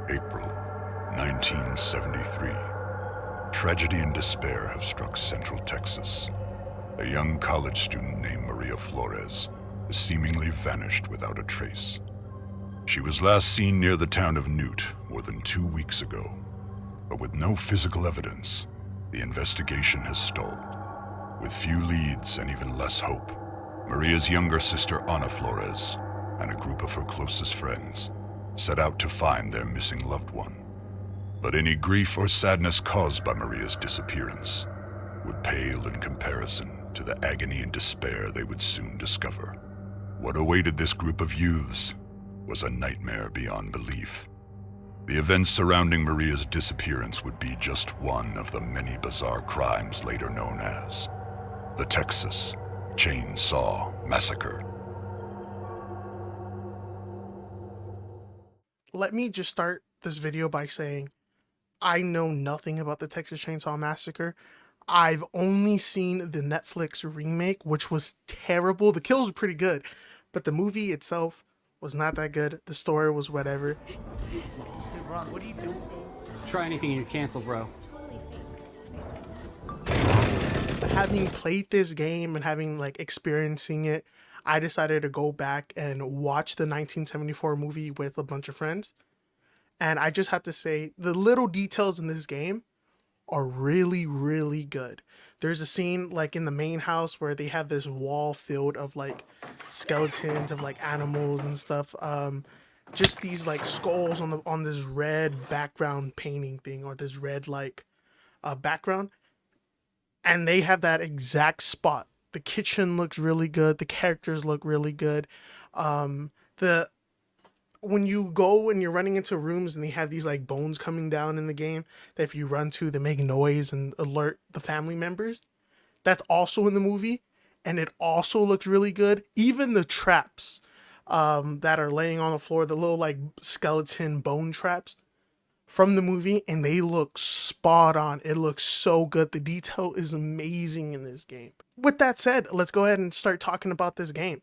April 1973. Tragedy and despair have struck Central Texas. A young college student named Maria Flores has seemingly vanished without a trace. She was last seen near the town of Newt more than 2 weeks ago, but with no physical evidence, the investigation has stalled. With few leads and even less hope, Maria's younger sister Ana Flores and a group of her closest friends set out to find their missing loved one. But any grief or sadness caused by Maria's disappearance would pale in comparison to the agony and despair they would soon discover. What awaited this group of youths was a nightmare beyond belief. The events surrounding Maria's disappearance would be just one of the many bizarre crimes later known as the Texas Chainsaw Massacre. Let me just start this video by saying I know nothing about the Texas Chainsaw Massacre. I've only seen the Netflix remake, which was terrible. The kills were pretty good, but the movie itself was not that good. The story was whatever. Ron, what are you doing? Try anything and you're canceled, bro. Having played this game and having experiencing it, I decided to go back and watch the 1974 movie with a bunch of friends. And I just have to say, the little details in this game are really, really good. There's a scene in the main house where they have this wall filled of skeletons of animals and stuff. Just these skulls on this red background painting thing, or this red background. And they have that exact spot. The kitchen looks really good. The characters look really good. When you go and you're running into rooms and they have these bones coming down in the game that if you run to, they make noise and alert the family members. That's also in the movie, and it also looks really good. Even the traps that are laying on the floor, the little skeleton bone traps from the movie, and they look spot on. It looks so good. The detail is amazing in this game. With that said, let's go ahead and start talking about this game.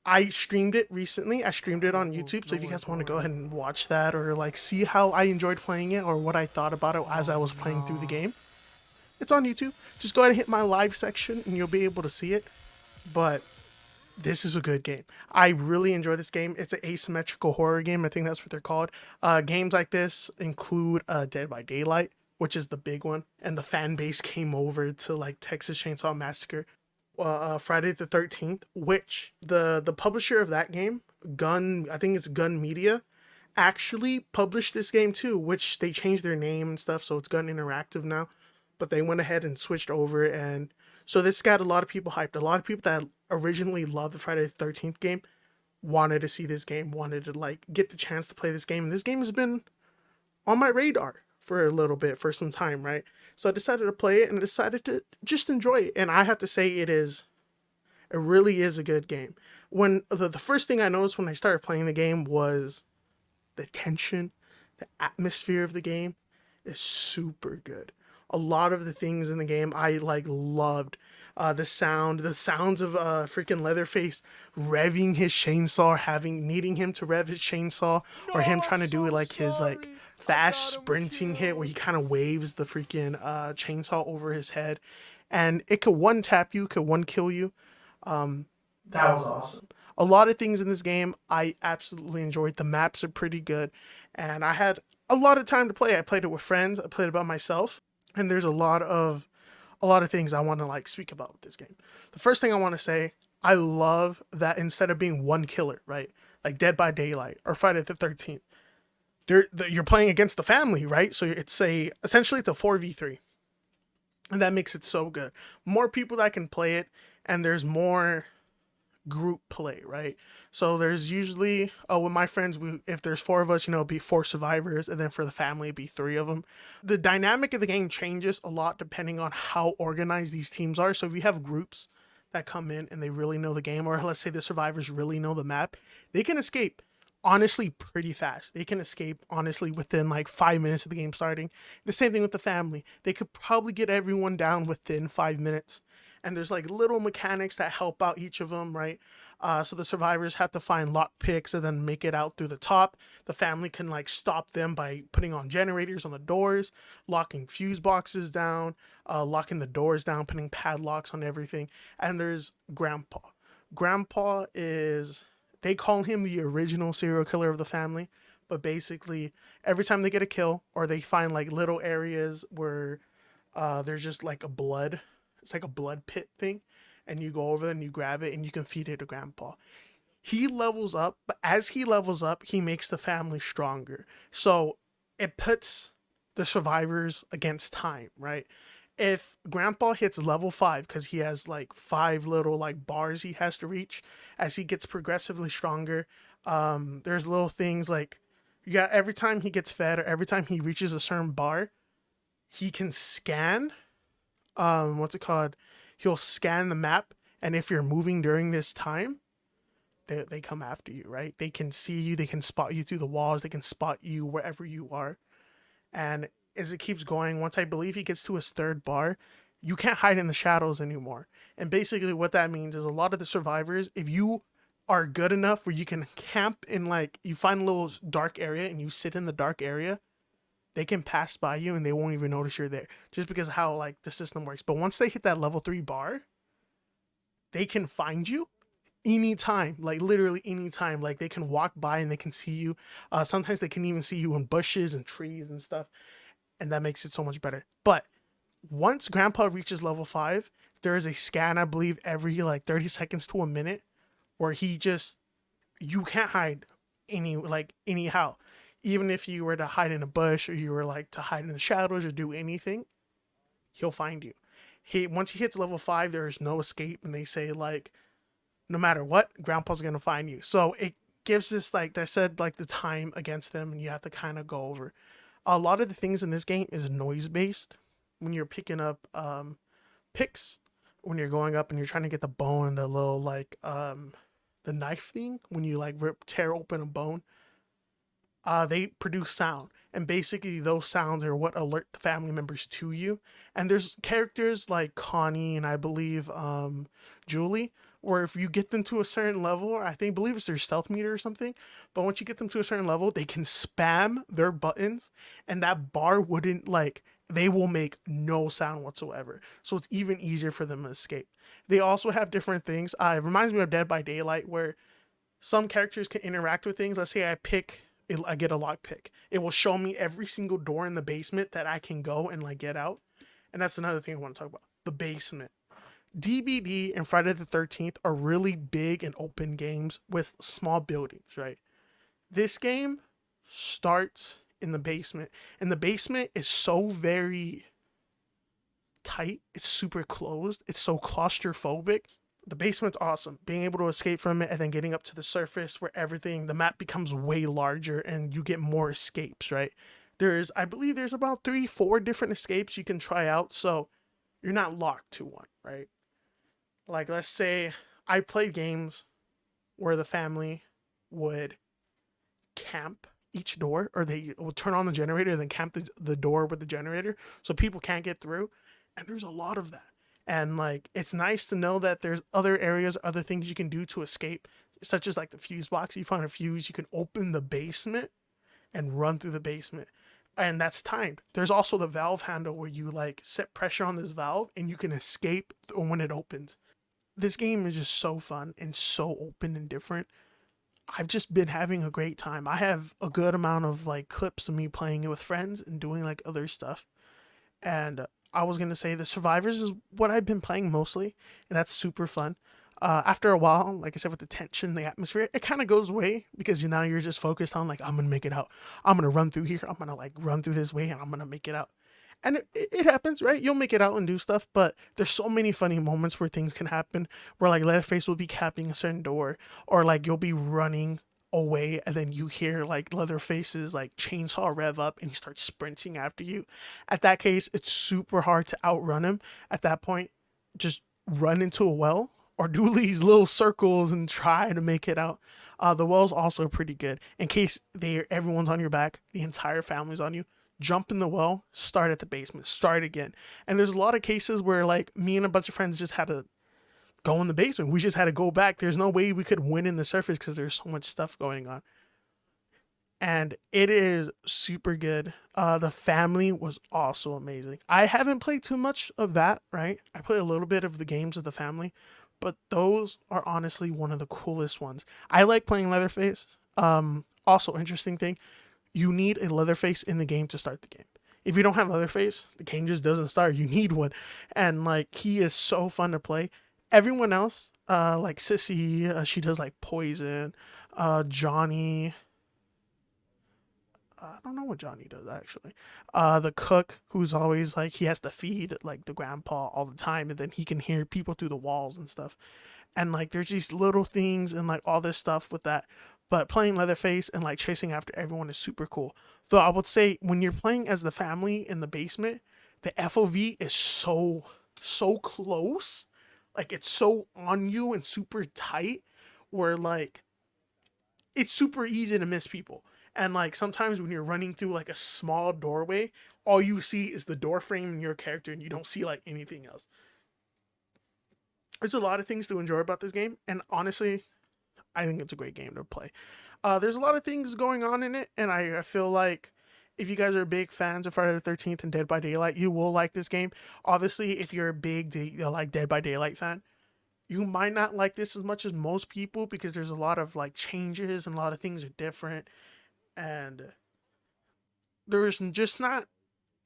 I streamed it recently. I streamed it on YouTube, so if you guys want to go ahead and watch that, or see how I enjoyed playing it or what I thought about it as I was playing through the game, it's on YouTube. Just go ahead and hit my live section and you'll be able to see it. But this is a good game. I really enjoy this game. It's an asymmetrical horror game. I think that's what they're called. Games like this include Dead by Daylight, which is the big one, and the fan base came over to Texas Chainsaw Massacre. Friday the 13th, which the publisher of that game, I think it's Gun Media, actually published this game too, which they changed their name and stuff, so it's Gun Interactive now. But they went ahead and switched over, and so this got a lot of people hyped. A lot of people that originally loved the Friday the 13th game wanted to see this game, wanted to get the chance to play this game. And this game has been on my radar for a little bit, for some time, right? So I decided to play it and I decided to just enjoy it. And I have to say it really is a good game. When the first thing I noticed when I started playing the game was the tension, the atmosphere of the game is super good. A lot of the things in the game I loved. The sounds of freaking Leatherface revving his chainsaw, needing him to rev his chainsaw, or him trying to do his fast sprinting hit where he kind of waves the freaking chainsaw over his head, and it could one tap you, could one kill you. That was awesome. A lot of things in this game I absolutely enjoyed. The maps are pretty good, and I had a lot of time to play. I played it with friends. I played it by myself, and there's a lot of things I want to speak about with this game. The first thing I want to say, I love that instead of being one killer, right, like Dead by Daylight or Friday the 13th, you're playing against the family, right? So essentially it's a 4v3, and that makes it so good. More people that can play it, and there's more group play, right? So there's usually, with my friends, if there's 4 of us, it'd be 4 survivors, and then for the family, it'd be 3 of them. The dynamic of the game changes a lot depending on how organized these teams are. So if you have groups that come in and they really know the game, or let's say the survivors really know the map, they can escape honestly pretty fast. They can escape honestly within 5 minutes of the game starting. The same thing with the family. They could probably get everyone down within 5 minutes. and there's like little mechanics that help out each of them, right? So the survivors have to find lock picks and then make it out through the top. The family can like stop them by putting on generators on the doors, locking fuse boxes down, locking the doors down, putting padlocks on everything. And there's Grandpa. Grandpa is, they call him the original serial killer of the family, but basically every time they get a kill or they find like little areas where there's just like a blood, it's like a blood pit thing, and you go over there and you grab it and you can feed it to Grandpa. He levels up, but as he levels up, he makes the family stronger. So it puts the survivors against time, right? If Grandpa hits level 5, because he has like 5 little like bars he has to reach, as he gets progressively stronger, there's little things like, yeah, every time he gets fed or every time he reaches a certain bar, he can scan, what's it called? He'll scan the map, and if you're moving during this time, they come after you, right? They can see you, they can spot you through the walls, they can spot you wherever you are. And as it keeps going, once I believe he gets to his 3rd bar, you can't hide in the shadows anymore. And basically what that means is a lot of the survivors, if you are good enough where you can camp in, like, you find a little dark area and you sit in the dark area, they can pass by you and they won't even notice you're there, just because of how like the system works. But once they hit that level 3 bar, they can find you anytime, like literally anytime. Like they can walk by and they can see you. Sometimes they can even see you in bushes and trees and stuff, and that makes it so much better. But once Grandpa reaches level 5, there is a scan, I believe, every like 30 seconds to a minute, where he just, you can't hide anyhow. Even if you were to hide in a bush or you were like to hide in the shadows or do anything, he'll find you. Once he hits level 5, there is no escape, and they say like, no matter what, Grandpa's gonna find you. So it gives us, like I said, like the time against them, and you have to kind of go over. A lot of the things in this game is noise based. When you're picking up picks, when you're going up and you're trying to get the bone, the little like the knife thing, when you like tear open a bone, they produce sound, and basically those sounds are what alert the family members to you. And there's characters like Connie and I believe Julie, where if you get them to a certain level, I believe it's their stealth meter or something, but once you get them to a certain level, they can spam their buttons, and that bar wouldn't, like, they will make no sound whatsoever. So it's even easier for them to escape. They also have different things. It reminds me of Dead by Daylight, where some characters can interact with things. Let's say I get a lock pick. It will show me every single door in the basement that I can go and like get out. And that's another thing I want to talk about. The basement. DBD and Friday the 13th are really big and open games with small buildings, right? This game starts in the basement, and the basement is so very tight. It's super closed. It's so claustrophobic. The basement's awesome. Being able to escape from it and then getting up to the surface where the map becomes way larger and you get more escapes, right? I believe there's about 3-4 different escapes you can try out, so you're not locked to one, right? Like, let's say I played games where the family would camp each door, or they will turn on the generator and then camp the door with the generator so people can't get through. And there's a lot of that. And like, it's nice to know that there's other areas, other things you can do to escape, such as like the fuse box. You find a fuse, you can open the basement and run through the basement. And that's timed. There's also the valve handle where you like set pressure on this valve and you can escape when it opens. This game is just so fun and so open and different. I've just been having a great time. I have a good amount of like clips of me playing it with friends and doing like other stuff. And I was going to say the Survivors is what I've been playing mostly, and that's super fun. After a while, like I said, with the tension, the atmosphere, it kind of goes away because now you're just focused on like, I'm going to make it out. I'm going to run through here. I'm going to like run through this way and I'm going to make it out. And it happens, right? You'll make it out and do stuff, but there's so many funny moments where things can happen where like Leatherface will be capping a certain door, or like you'll be running away and then you hear like Leatherface's like chainsaw rev up and he starts sprinting after you. At that case, it's super hard to outrun him. At that point, just run into a well or do these little circles and try to make it out. The well's also pretty good in case everyone's on your back, the entire family's on you. jump in the well, start at the basement, start again. And there's a lot of cases where like me and a bunch of friends just had to go in the basement. We just had to go back. There's no way we could win in the surface because there's so much stuff going on. And it is super good. The family was also amazing. I haven't played too much of that, right? I play a little bit of the games of the family, but those are honestly one of the coolest ones. I like playing Leatherface. Also interesting thing, you need a Leatherface in the game to start the game. If you don't have Leatherface, the game just doesn't start. You need one, and like he is so fun to play. Everyone else, like Sissy, she does like poison. Johnny, I don't know what Johnny does actually. The cook who's always like he has to feed like the grandpa all the time, and then he can hear people through the walls and stuff. And like there's these little things and like all this stuff with that. But playing Leatherface and like chasing after everyone is super cool. Though I would say when you're playing as the family in the basement, the FOV is so close, like it's so on you and super tight, where like it's super easy to miss people. And like sometimes when you're running through like a small doorway, all you see is the door frame and your character, and you don't see like anything else. There's a lot of things to enjoy about this game, and honestly, I think it's a great game to play. There's a lot of things going on in it, and I feel like if you guys are big fans of Friday the 13th and Dead by Daylight, you will like this game. Obviously, if you're a big like Dead by Daylight fan, you might not like this as much as most people because there's a lot of like changes and a lot of things are different, and there's just not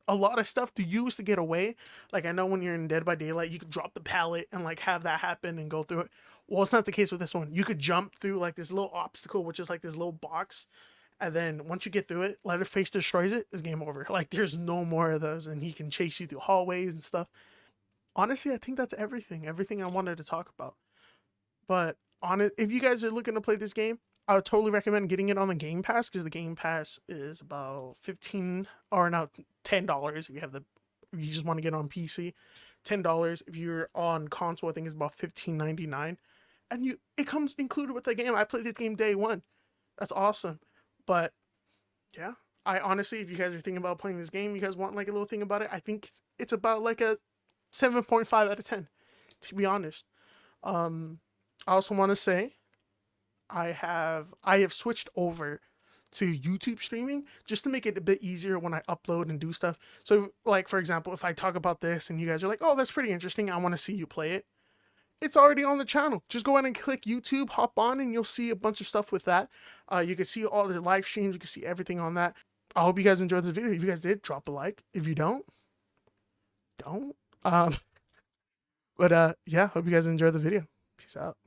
a lot of stuff to use to get away. Like I know when you're in Dead by Daylight, you could drop the pallet and like have that happen and go through it. Well, it's not the case with this one. You could jump through like this little obstacle, which is like this little box, and then once you get through it, Leatherface destroys it. It's game over. Like there's no more of those, and he can chase you through hallways and stuff. Honestly, I think that's everything. Everything I wanted to talk about. But on it, if you guys are looking to play this game, I would totally recommend getting it on the Game Pass because the Game Pass is about 15 or now $10 if you have the if you just want to get on PC. $10 if you're on console. I think it's about $15.99, and it comes included with the game. I played this game day one. That's awesome. But yeah, I honestly, if you guys are thinking about playing this game, you guys want like a little thing about it, I think it's about like a 7.5 out of 10, to be honest. Um, I also want to say I have switched over to YouTube streaming just to make it a bit easier when I upload and do stuff. So like for example, if I talk about this and you guys are like, "Oh, that's pretty interesting. I want to see you play it." It's already on the channel. Just go ahead and click YouTube, hop on, and you'll see a bunch of stuff with that. You can see all the live streams. You can see everything on that. I hope you guys enjoyed this video. If you guys did, drop a like. If you don't, don't. But yeah, hope you guys enjoyed the video. Peace out.